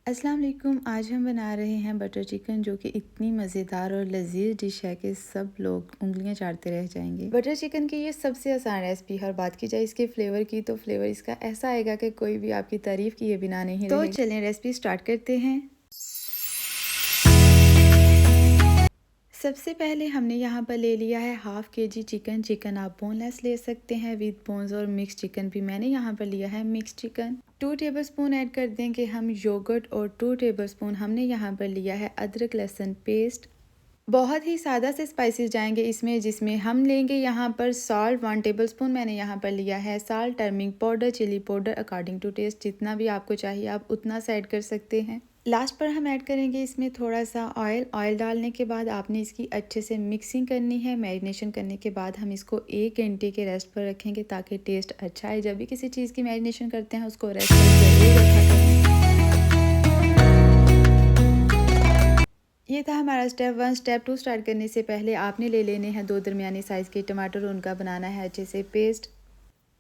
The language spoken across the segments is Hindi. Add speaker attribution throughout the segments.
Speaker 1: अस्सलाम वालेकुम। आज हम बना रहे हैं बटर चिकन, जो कि इतनी मज़ेदार और लजीज डिश है कि सब लोग उंगलियां चाटते रह जाएंगे। बटर चिकन की ये सबसे आसान रेसिपी है और बात की जाए इसके फ्लेवर की तो फ्लेवर इसका ऐसा आएगा कि कोई भी आपकी तारीफ किए बिना नहीं रहेगा। तो चलें रेसिपी स्टार्ट करते हैं। सबसे पहले हमने यहाँ पर ले लिया है हाफ केजी चिकन। चिकन आप बोनलेस ले सकते हैं विद बोन्स, और मिक्स चिकन भी मैंने यहाँ पर लिया है मिक्स चिकन। 2 टेबलस्पून ऐड कर देंगे हम योगर्ट, और 2 टेबलस्पून हमने यहाँ पर लिया है अदरक लहसुन पेस्ट। बहुत ही सादा से स्पाइसेस जाएंगे इसमें, जिसमें हम लेंगे यहाँ पर सॉल्ट 1 टेबलस्पून मैंने यहाँ पर लिया है salt, turmeric powder, chilli powder according to taste, जितना भी आपको चाहिए आप उतना सा ऐड कर सकते हैं। लास्ट पर हम ऐड करेंगे इसमें थोड़ा सा ऑयल डालने के बाद आपने इसकी अच्छे से मिक्सिंग करनी है। मैरिनेशन करने के बाद हम इसको 1 घंटे के रेस्ट पर रखेंगे ताकि टेस्ट अच्छा आए। जब भी किसी चीज़ की मैरिनेशन करते हैं उसको रेस्ट पर जरूर रखा करें। ये था हमारा स्टेप 1। स्टेप 2 स्टार्ट करने से पहले आपने ले लेने हैं 2 दरमियानी साइज़ के टमाटर, उनका बनाना है अच्छे से पेस्ट।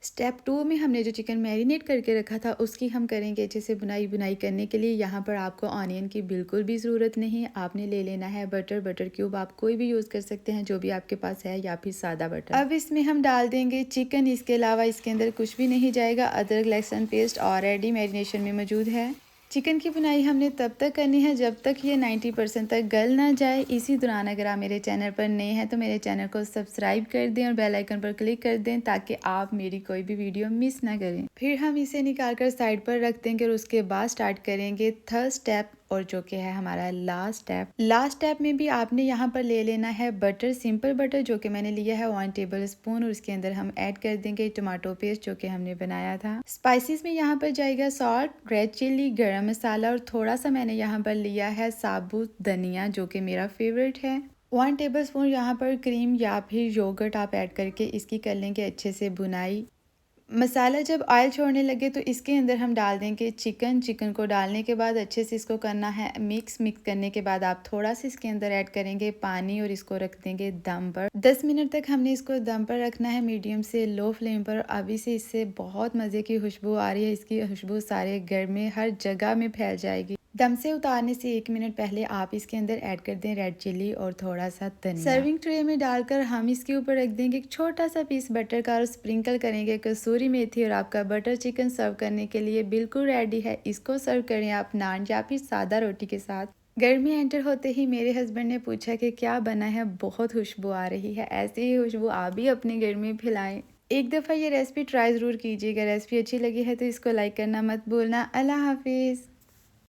Speaker 1: स्टेप 2 में हमने जो चिकन मैरिनेट करके रखा था उसकी हम करेंगे अच्छे से बुनाई करने के लिए। यहाँ पर आपको ऑनियन की बिल्कुल भी ज़रूरत नहीं। आपने ले लेना है बटर क्यूब, आप कोई भी यूज़ कर सकते हैं जो भी आपके पास है, या फिर सादा बटर। अब इसमें हम डाल देंगे चिकन। इसके अलावा इसके अंदर कुछ भी नहीं जाएगा। अदरक लहसुन पेस्ट ऑलरेडी मैरिनेशन में मौजूद है। चिकन की बुनाई हमने तब तक करनी है जब तक ये 90% तक गल ना जाए। इसी दौरान अगर आप मेरे चैनल पर नए हैं तो मेरे चैनल को सब्सक्राइब कर दें और बेल आइकन पर क्लिक कर दें ताकि आप मेरी कोई भी वीडियो मिस ना करें। फिर हम इसे निकाल कर साइड पर रख देंगे और उसके बाद स्टार्ट करेंगे थर्ड स्टेप, और जो कि है हमारा लास्ट स्टेप। लास्ट स्टेप में भी आपने यहाँ पर ले लेना है बटर, सिंपल बटर, जो कि मैंने लिया है 1 टेबलस्पून, और इसके अंदर हम ऐड कर देंगे टमाटो पेस्ट जो कि हमने बनाया था। स्पाइसेस में यहाँ पर जाएगा सॉल्ट, रेड चिल्ली, गरम मसाला, और थोड़ा सा मैंने यहाँ पर लिया है साबुत धनिया जो कि मेरा फेवरेट है। 1 टेबलस्पून यहाँ पर क्रीम या फिर योगर्ट आप ऐड करके इसकी कर लेंगे अच्छे से बुनाई। मसाला जब ऑयल छोड़ने लगे तो इसके अंदर हम डाल देंगे चिकन को डालने के बाद अच्छे से इसको करना है मिक्स करने के बाद आप थोड़ा सा इसके अंदर ऐड करेंगे पानी और इसको रख देंगे दम पर। 10 मिनट तक हमने इसको दम पर रखना है, मीडियम से लो फ्लेम पर। अभी से इससे बहुत मज़े की खुशबू आ रही है। इसकी खुशबू सारे घर में हर जगह में फैल जाएगी। दम से उतारने से 1 मिनट पहले आप इसके अंदर ऐड कर दें रेड चिल्ली और थोड़ा सा धनिया। सर्विंग ट्रे में डालकर हम इसके ऊपर रख देंगे एक छोटा सा पीस बटर का और स्प्रिंकल करेंगे कसूरी मेथी, और आपका बटर चिकन सर्व करने के लिए बिल्कुल रेडी है। इसको सर्व करें आप नान या फिर सादा रोटी के साथ। घर में एंटर होते ही मेरे हस्बैंड ने पूछा कि क्या बना है, बहुत खुशबू आ रही है। ऐसी ही खुशबू आप भी अपने घर में फैलाएं। एक दफ़ा ये रेसिपी ट्राई ज़रूर कीजिएगा। रेसिपी अच्छी लगी है तो इसको लाइक करना मत भूलना। अल्लाह हाफिज़।